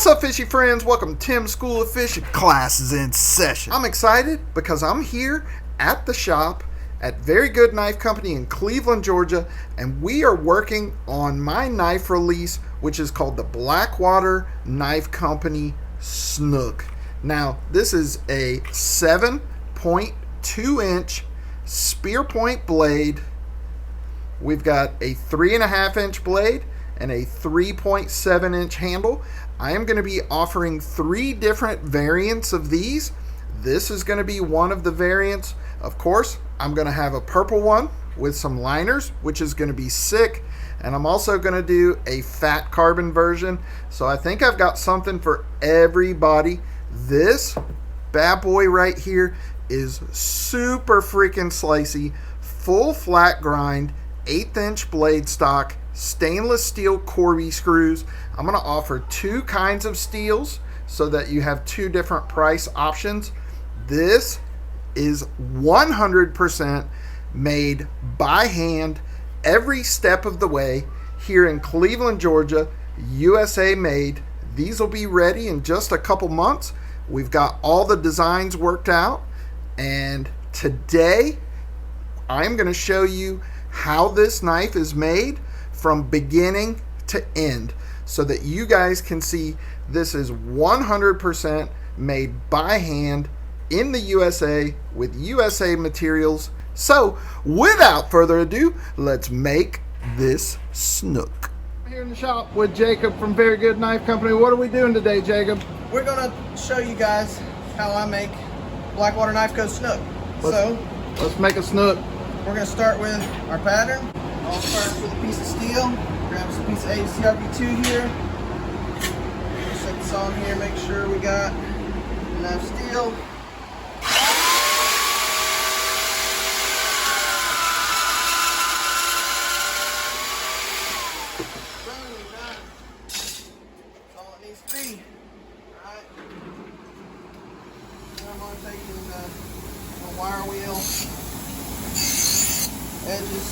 What's up, fishy friends? Welcome to Tim's School of Fishing. Class is in session. I'm excited because I'm here at the shop at Very Good Knife Company in Cleveland, Georgia, and we are working on my knife release, which is called the Blackwater Knife Company Snook. Now, this is a 7.2 inch spear point blade. We've got a 3.5 inch blade and a 3.7 inch handle. I am going to be offering 3 different variants of these. This is going to be one of the variants. Of course, I'm going to have a purple one with some liners, which is going to be sick. And I'm also going to do a fat carbon version. So I think I've got something for everybody. This bad boy right here is super freaking slicey, full flat grind, 1/8 inch blade stock, stainless steel Corby screws. I'm going to offer 2 kinds of steels so that you have 2 different price options. This is 100% made by hand every step of the way here in Cleveland, Georgia, USA made. These will be ready in just a couple months. We've got all the designs worked out, and today I'm going to show you how this knife is made from beginning to end so that you guys can see this is 100% made by hand in the USA with USA materials. So without further ado, let's make this Snook. Here in the shop with Jacob from Very Good Knife Company. What are we doing today, Jacob? We're going to show you guys how I make Blackwater Knife Co. Snook. Let's make a Snook. We're going to start with our pattern. I'll start with a piece of steel. Grab some piece of CJRB2 here. Set this on here, make sure we got enough steel. Boom, done. That's all it needs to be. Alright. Now I'm going to take the wire wheel edges.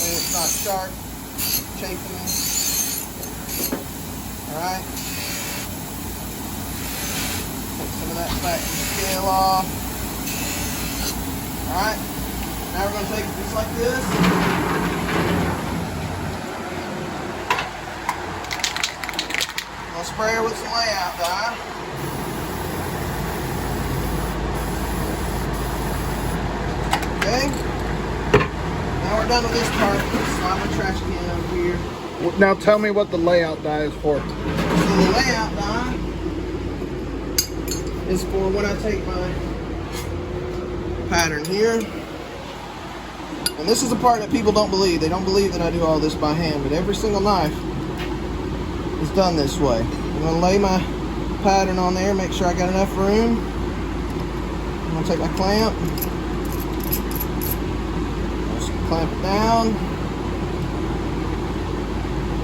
It's not sharp, chafing. Alright. Take some of that fat scale off. Alright. Now we're going to take a piece like this. We'll spray her with some layout dye. Okay. Now we're done with this part. Slide my trash can over here. Now tell me what the layout die is for. So the layout die is for when I take my pattern here. And this is the part that people don't believe. They don't believe that I do all this by hand, but every single knife is done this way. I'm going to lay my pattern on there, make sure I got enough room. I'm going to take my clamp. Clamp it down.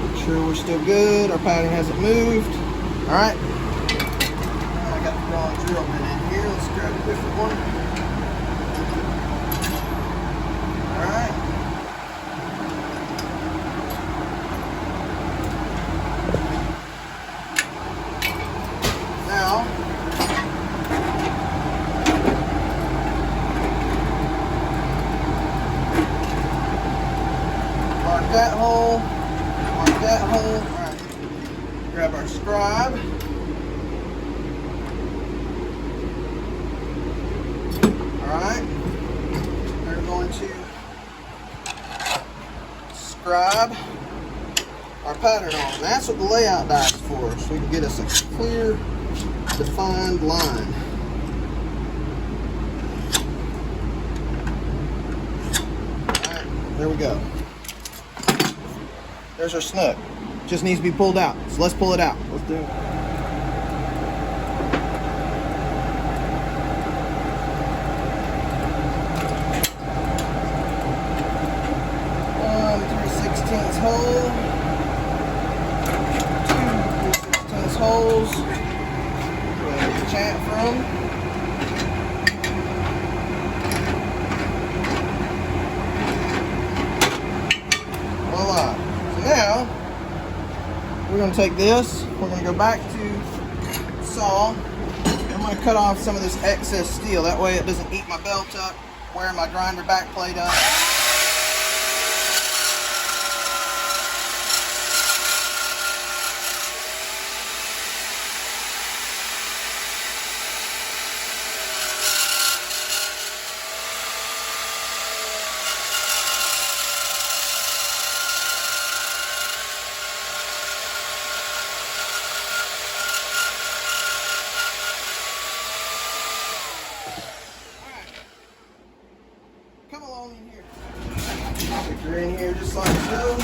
Make sure we're still good. Our pattern hasn't moved. Alright. I got the raw drill bit in here. Let's grab a different one. Alright. Now, that hole, mark that hole. Alright, grab our scribe. Alright, we're going to scribe our pattern on. That's what the layout die is for, so we can get us a clear, defined line. Alright, there we go. There's our Snook. Just needs to be pulled out. So let's pull it out. Let's do it. 3/16 hole. 2 3/16 holes. Where I get the champ from. Voila. So now going to take this, we're going to go back to saw. I'm going to cut off some of this excess steel. That way it doesn't eat my belt up, wear my grinder back plate up. Come along in here. Stick her in here just like so.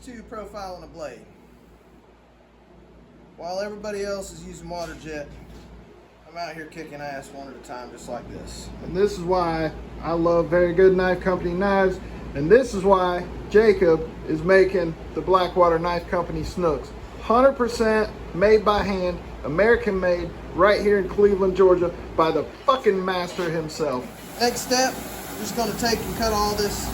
To profiling a blade. While everybody else is using water jet, I'm out here kicking ass one at a time just like this. And this is why I love Very Good Knife Company knives, and this is why Jacob is making the Blackwater Knife Company Snooks. 100% made by hand, American made, right here in Cleveland, Georgia, by the fucking master himself. Next step, I'm just going to take and cut all this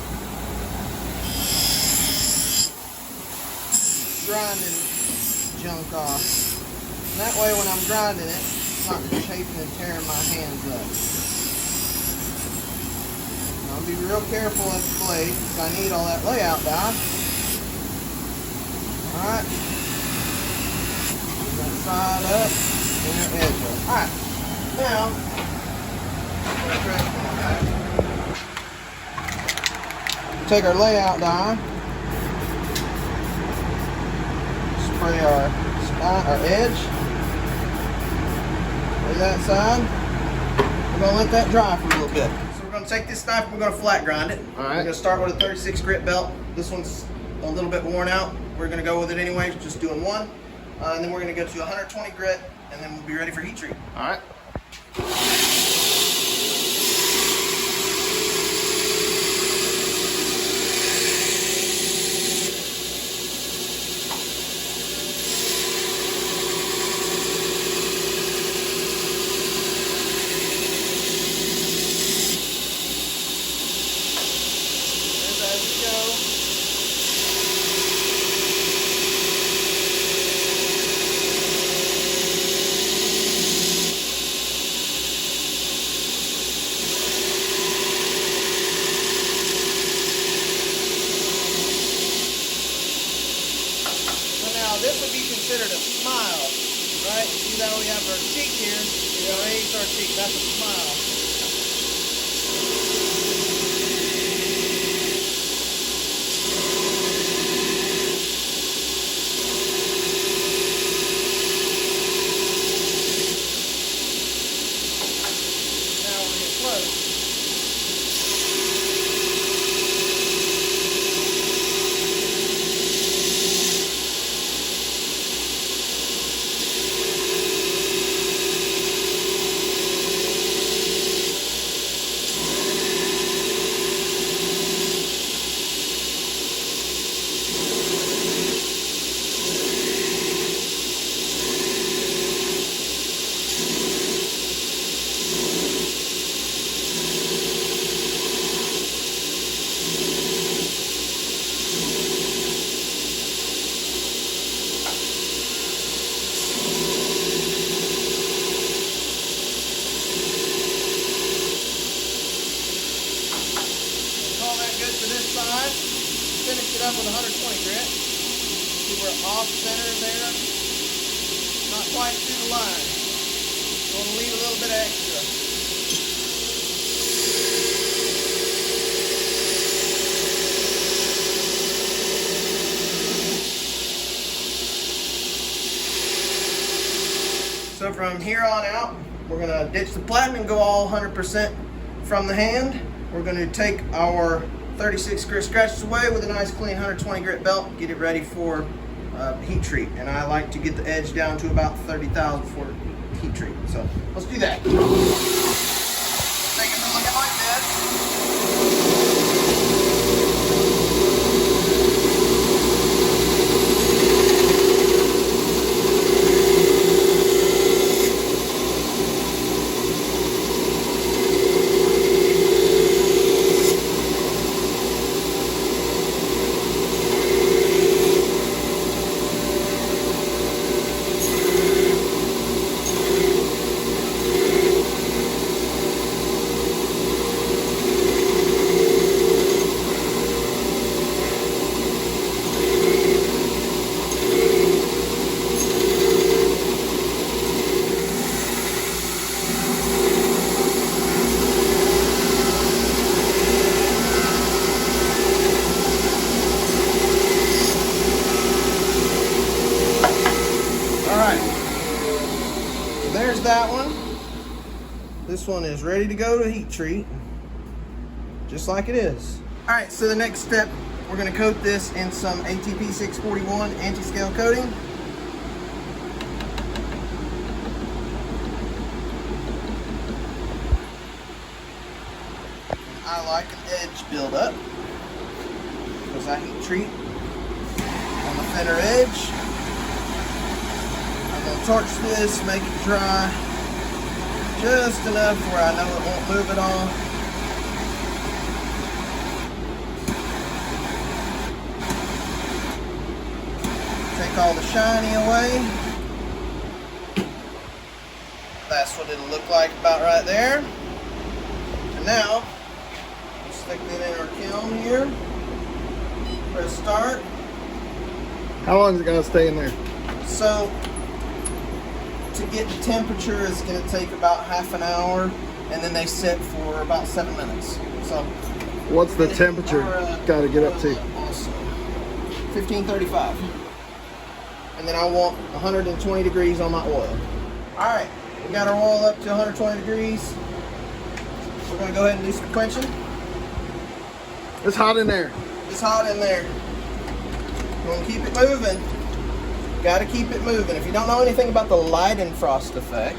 grinding junk off. And that way when I'm grinding it, it's not chafing and tearing my hands up. I'll be real careful at the blade because I need all that layout die. Alright. Move that side up and that edge up. Alright. Now, take our layout die. Spray our edge. Lay that side. We're going to let that dry for a little bit. So we're going to take this knife and we're going to flat grind it. All right. We're going to start with a 36 grit belt. This one's a little bit worn out. We're going to go with it anyway, just doing one. And then we're going to go to 120 grit and then we'll be ready for heat treat. All right. This would be considered a smile, right? See that we have our cheek here. We raise our cheek. That's a smile. Now we're getting close. good for this side. Finish it up with 120 grit. See, we're off center there. Not quite to the line. So we'll leave a little bit extra. So from here on out, we're gonna ditch the platen and go all 100% from the hand. We're gonna take our 36 grit scratches away with a nice clean 120 grit belt, get it ready for heat treat. And I like to get the edge down to about 30,000 for heat treat. So let's do that. Take it from looking like this. There's that one. This one is ready to go to heat treat, just like it is. All right, so the next step, we're gonna coat this in some ATP 641 anti-scale coating. I like an edge buildup because I heat treat on the thinner edge. I'm gonna torch this, make it dry just enough where I know it won't move at all. Take all the shiny away. That's what it'll look like about right there. And now, we'll stick that in our kiln here. Press start. How long is it gonna stay in there? So, to get the temperature is going to take about half an hour, and then they sit for about 7 minutes. So, what's the temperature got to get up to? Also, 1535. And then I want 120 degrees on my oil. All right, we got our oil up to 120 degrees. We're going to go ahead and do some quenching. It's hot in there. It's hot in there. We're going to keep it moving. Got to keep it moving. If you don't know anything about the Leidenfrost effect,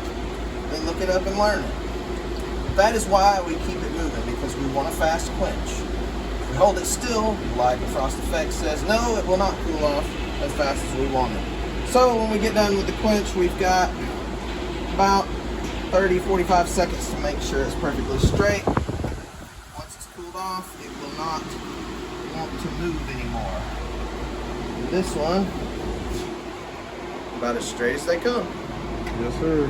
then look it up and learn it. That is why we keep it moving, because we want a fast quench. If we hold it still, the Leidenfrost effect says no, it will not cool off as fast as we want it. So when we get done with the quench, we've got about 30-45 seconds to make sure it's perfectly straight. Once it's cooled off, it will not want to move anymore. And this one, about as straight as they come. Yes, sir.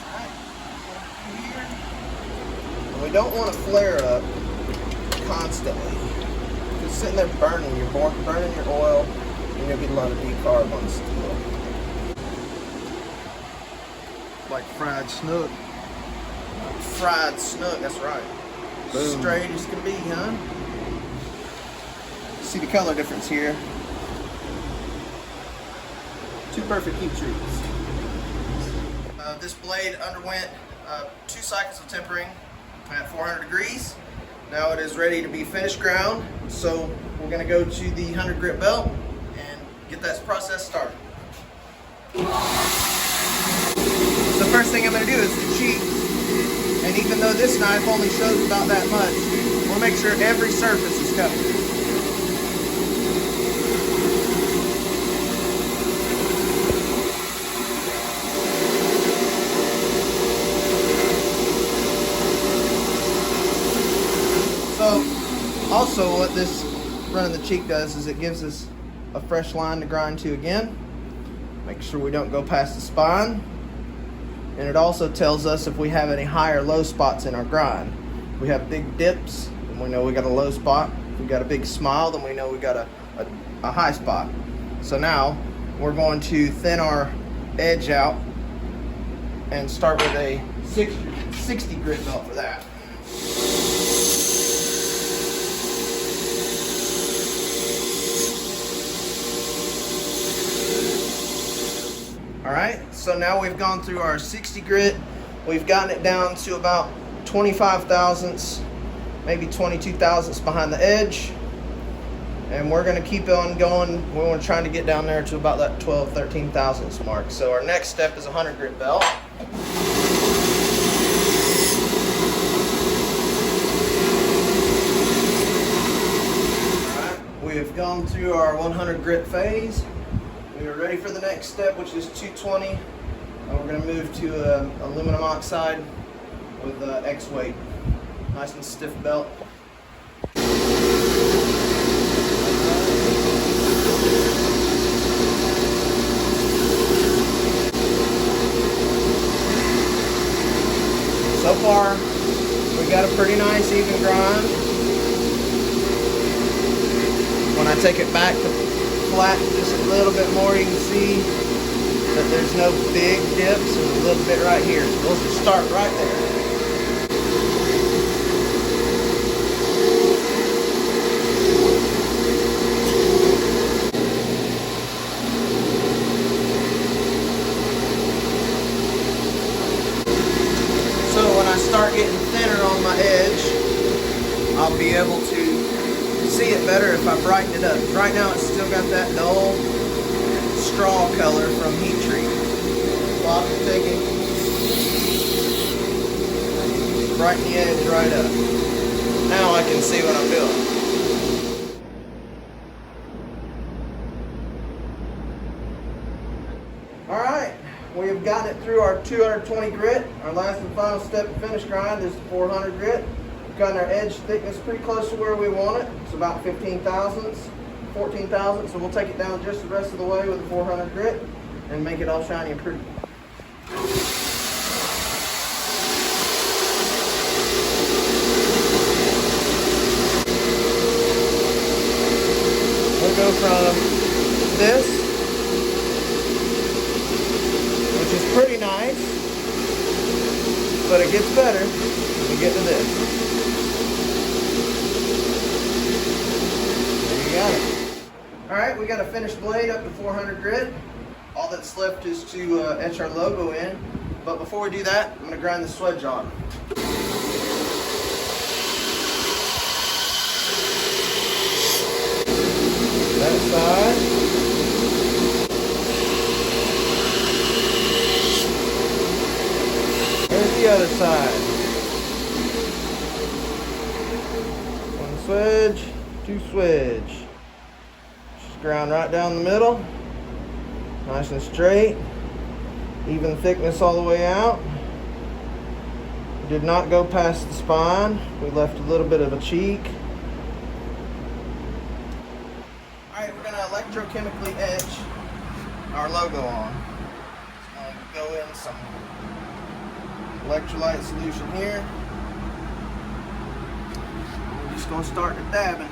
Alright, here. And we don't want to flare up constantly. It's sitting there burning your oil, and you'll get a lot of decarb on the steel. Like fried snook. Fried snook, that's right. Boom. Straight as can be, huh? See the color difference here. Two perfect heat treats. This blade underwent 2 cycles of tempering at 400 degrees. Now it is ready to be finished ground. So we're going to go to the 100 grit belt and get that process started. The first thing I'm going to do is to cheat. And even though this knife only shows about that much, we'll make sure every surface is covered. So, also what this running the cheek does is it gives us a fresh line to grind to again. Make sure we don't go past the spine. and it also tells us if we have any high or low spots in our grind. If we have big dips, then we know we got a low spot. If we got a big smile, then we know we got a high spot. So now we're going to thin our edge out and start with a 60 grit belt for that. Alright, so now we've gone through our 60 grit. We've gotten it down to about 25 thousandths, maybe 22 thousandths behind the edge. And we're going to keep on going. We're trying to get down there to about that 12, 13 thousandths mark. So our next step is a 100 grit belt. Alright, we have gone through our 100 grit phase. We are ready for the next step, which is 220. And we're going to move to aluminum oxide with X weight. Nice and stiff belt. So far, we got a pretty nice even grind. When I take it back to flat just a little bit more, you can see that there's no big dips and a little bit right here. So we'll just start right there. So when I start getting thinner on my edge, I'll be able to see it better if I brighten it up. Right now it's still got that dull straw color from heat treat. So I'll just take it, brighten the edge right up. Now I can see what I'm doing. Alright, we have gotten it through our 220 grit. Our last and final step of finish grind is 400 grit. We've gotten our edge thickness pretty close to where we want it. It's about 15 thousandths, 14 thousandths, so we'll take it down just the rest of the way with the 400 grit and make it all shiny and pretty. We'll go from this, which is pretty nice, but it gets better when we get to this. There you got it. Alright, we got a finished blade up to 400 grit. All that's left is to etch our logo in. But before we do that, I'm going to grind the swedge on. That side. There's the other side. One swedge, two swedge. Just ground right down the middle. Nice and straight. Even thickness all the way out. Did not go past the spine. We left a little bit of a cheek. Alright, we're going to electrochemically etch our logo on. Just going to go in some electrolyte solution here. We're just going to start the dabbing.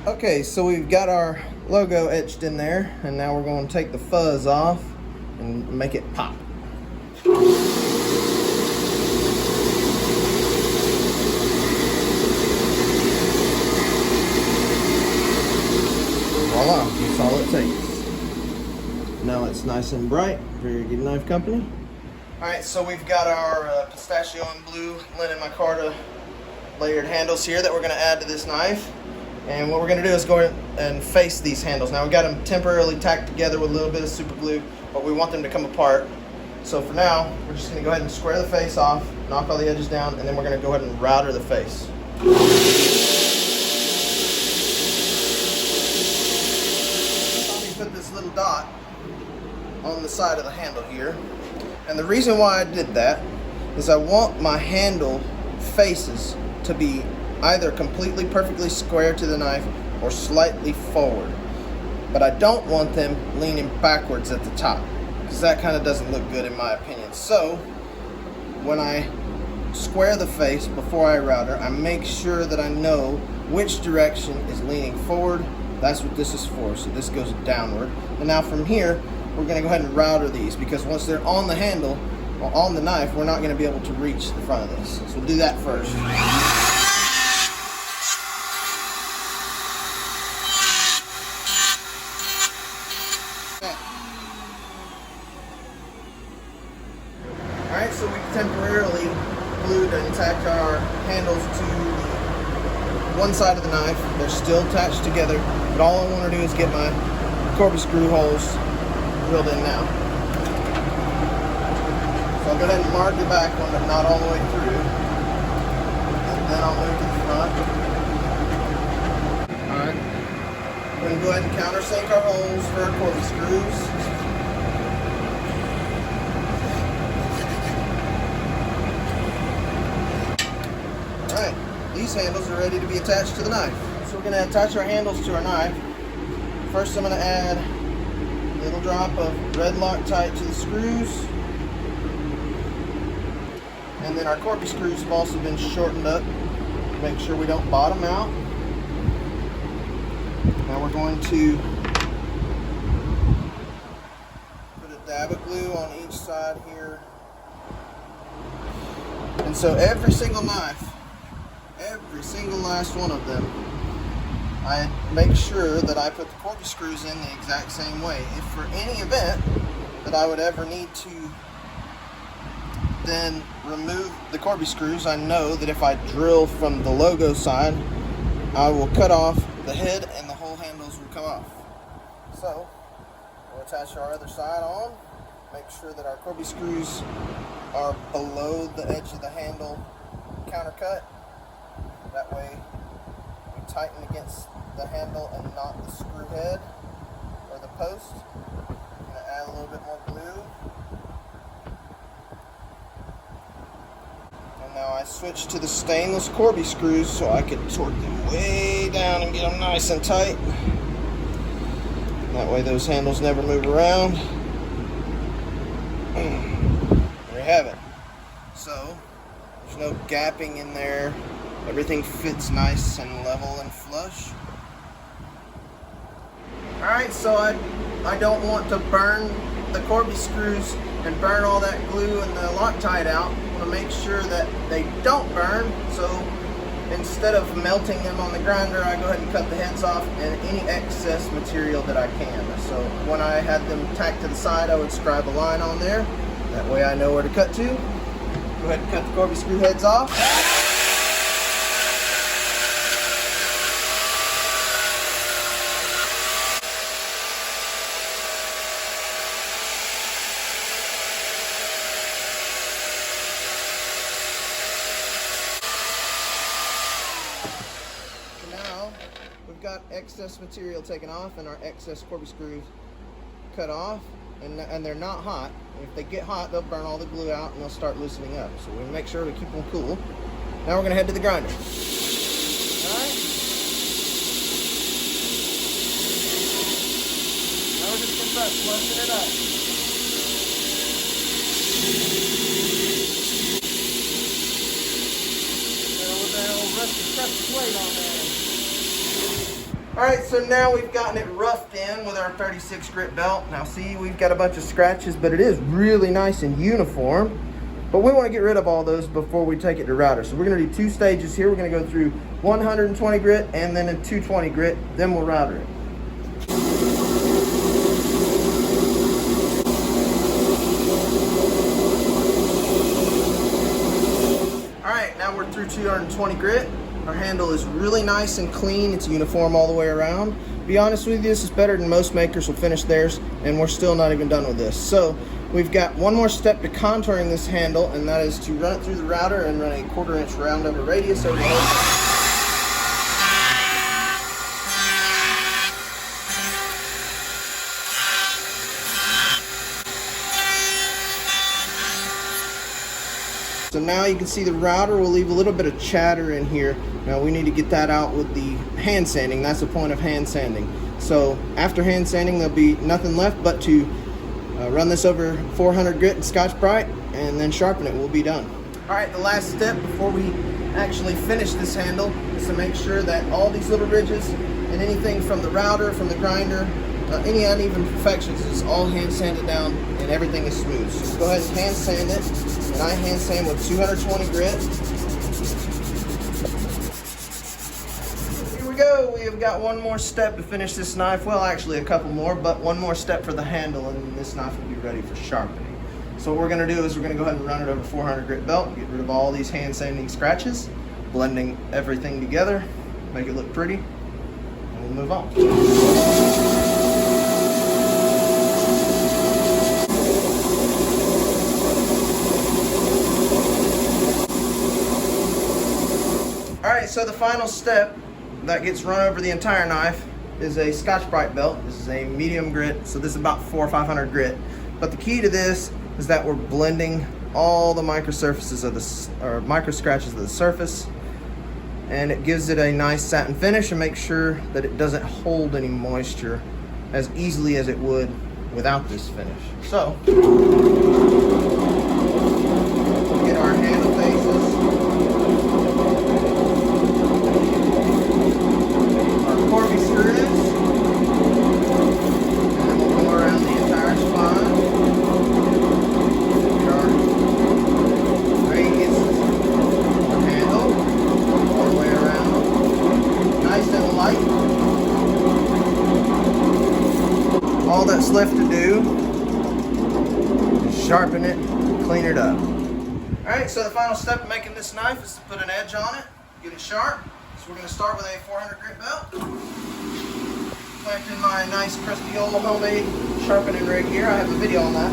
Okay, so we've got our logo etched in there, and now we're going to take the fuzz off and make it pop. Voila, that's all it takes. Now it's nice and bright. Very good knife company. Alright, so we've got our pistachio and blue linen micarta layered handles here that we're going to add to this knife. And what we're going to do is go and face these handles. Now we've got them temporarily tacked together with a little bit of super glue, but we want them to come apart. So for now, we're just going to go ahead and square the face off, knock all the edges down, and then we're going to go ahead and router the face. Let me put this little dot on the side of the handle here. And the reason why I did that is I want my handle faces to be either completely perfectly square to the knife or slightly forward. but I don't want them leaning backwards at the top, because that kind of doesn't look good in my opinion. So when I square the face before I router, I make sure that I know which direction is leaning forward. That's what this is for. So this goes downward. And now from here, we're going to go ahead and router these, because once they're on the handle or on the knife, we're not going to be able to reach the front of this. So we'll do that first. Alright, so we temporarily glued and tacked our handles to one side of the knife. They're still attached together, but all I want to do is get my Corby screw holes drilled in now. So I'll go ahead and mark the back one, but not all the way through. And then I'll move to the front. Alright. I'm going to go ahead and countersink our holes for our Corby screws. Alright, these handles are ready to be attached to the knife. So we're going to attach our handles to our knife. First I'm going to add a little drop of red Loctite to the screws. And then our Corby screws have also been shortened up to make sure we don't bottom out. Now we're going to put a dab of glue on each side here. And so every single knife, every single last one of them, I make sure that I put the Corby screws in the exact same way. If for any event that I would ever need to then remove the Corby screws, I know that if I drill from the logo side, I will cut off the head and the whole handles will come off. So we'll attach our other side on, make sure that our Corby screws are below the edge of the handle countercut. That way we tighten against the handle and not the screw head or the post. I'm going to add a little bit more glue. And now I switch to the stainless Corby screws so I can torque them way down and get them nice and tight. That way those handles never move around. There you have it. So there's no gapping in there. Everything fits nice and level and flush. Alright, so I don't want to burn the Corby screws and burn all that glue and the Loctite out. I want to make sure that they don't burn, so instead of melting them on the grinder, I go ahead and cut the heads off and any excess material that I can. So when I had them tacked to the side, I would scribe a line on there. That way I know where to cut to. Go ahead and cut the Corby screw heads off. Got excess material taken off and our excess Corby screws cut off, and they're not hot. If they get hot, they'll burn all the glue out and they'll start loosening up. So we make sure to keep them cool. Now we're going to head to the grinder. Alright. Now we're just going to start flushing it up. With that old rusty crusty plate on there. Alright, so now we've gotten it roughed in with our 36 grit belt. Now see, we've got a bunch of scratches, but it is really nice and uniform. But we want to get rid of all those before we take it to router. So we're going to do two stages here. We're going to go through 120 grit and then a 220 grit, then we'll router it. Alright, now we're through 220 grit. Our handle is really nice and clean. It's uniform all the way around. To be honest with you, this is better than most makers will finish theirs, and we're still not even done with this. So we've got one more step to contouring this handle, and that is to run it through the router and run a 1/4 inch round over radius over the whole. So now you can see the router will leave a little bit of chatter in here. Now we need to get that out with the hand sanding. That's the point of hand sanding. So after hand sanding, there'll be nothing left but to run this over 400 grit and Scotch-Brite, and then sharpen it. We'll be done. All right, the last step before we actually finish this handle is to make sure that all these little ridges and anything from the router, from the grinder, any uneven imperfections is all hand sanded down and everything is smooth. So just go ahead and hand sand it, and I hand sand with 220 grit. Here we go. We have got one more step to finish this knife. Well, actually a couple more, but one more step for the handle, and this knife will be ready for sharpening. So what we're going to do is we're going to go ahead and run it over 400 grit belt, get rid of all these hand sanding scratches, blending everything together, make it look pretty, and we'll move on. Alright, so the final step that gets run over the entire knife is a Scotch-Brite belt. This is a medium grit, so this is about 400 or 500 grit. But the key to this is that we're blending all the micro surfaces of the, or micro scratches of the surface, and it gives it a nice satin finish and makes sure that it doesn't hold any moisture as easily as it would without this finish. So, get our handle faces, our Corby screws, and then we'll go around the entire spine. All that's left to do is sharpen it, clean it up. Alright, so the final step of making this knife is to put an edge on it, get it sharp. So we're going to start with a 400 grit belt. Planting my nice crispy old homemade sharpening rig here. I have a video on that.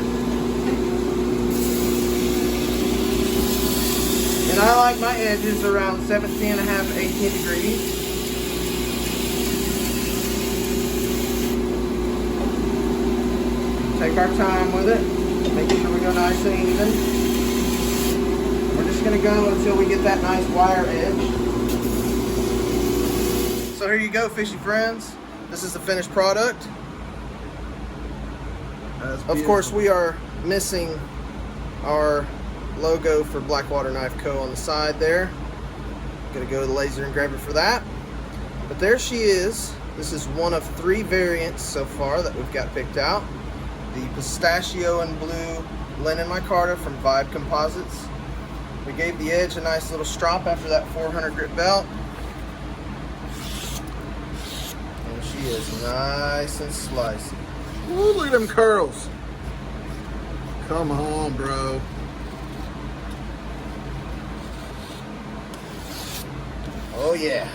And I like my edges around 17.5 to 18 degrees. Take our time with it, making sure we go nice and even. We're just going to go until we get that nice wire edge. So here you go, fishy friends. This is the finished product. Of course, we are missing our logo for Blackwater Knife Co. on the side there. Gonna go to the laser engraver for that. But there she is. This is one of 3 variants so far that we've got picked out. The pistachio and blue linen micarta from Vibe Composites. We gave the edge a nice little strop after that 400 grit belt. And she is nice and slicey. Ooh, look at them curls. Come on, bro. Oh yeah.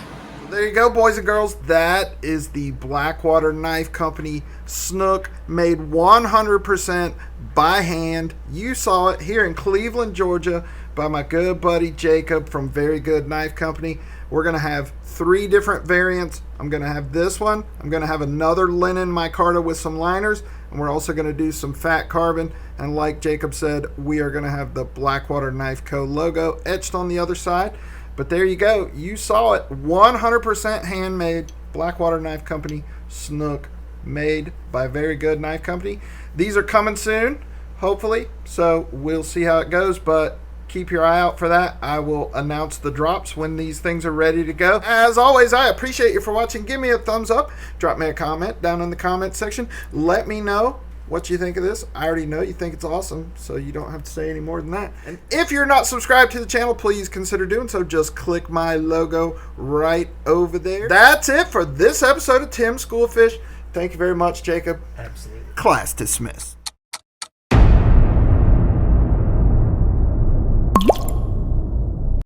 There you go, boys and girls. That is the Blackwater Knife Company Snook, made 100% by hand. You saw it here in Cleveland, Georgia, by my good buddy Jacob from Very Good Knife Company. We're going to have 3 different variants. I'm going to have this one. I'm going to have another linen micarta with some liners, and we're also going to do some fat carbon. And like Jacob said, we are going to have the Blackwater Knife Co. logo etched on the other side. But there you go. You saw it. 100% handmade. Blackwater Knife Company Snook, made by Very Good Knife Company. These are coming soon, hopefully. So we'll see how it goes. But keep your eye out for that. I will announce the drops when these things are ready to go. As always, I appreciate you for watching. Give me a thumbs up. Drop me a comment down in the comment section. Let me know what you think of this. I already know you think it's awesome, so you don't have to say any more than that. And if you're not subscribed to the channel, please consider doing so. Just click my logo right over there. That's it for this episode of Tim Schoolfish. Thank you very much, Jacob. Absolutely. Class dismissed.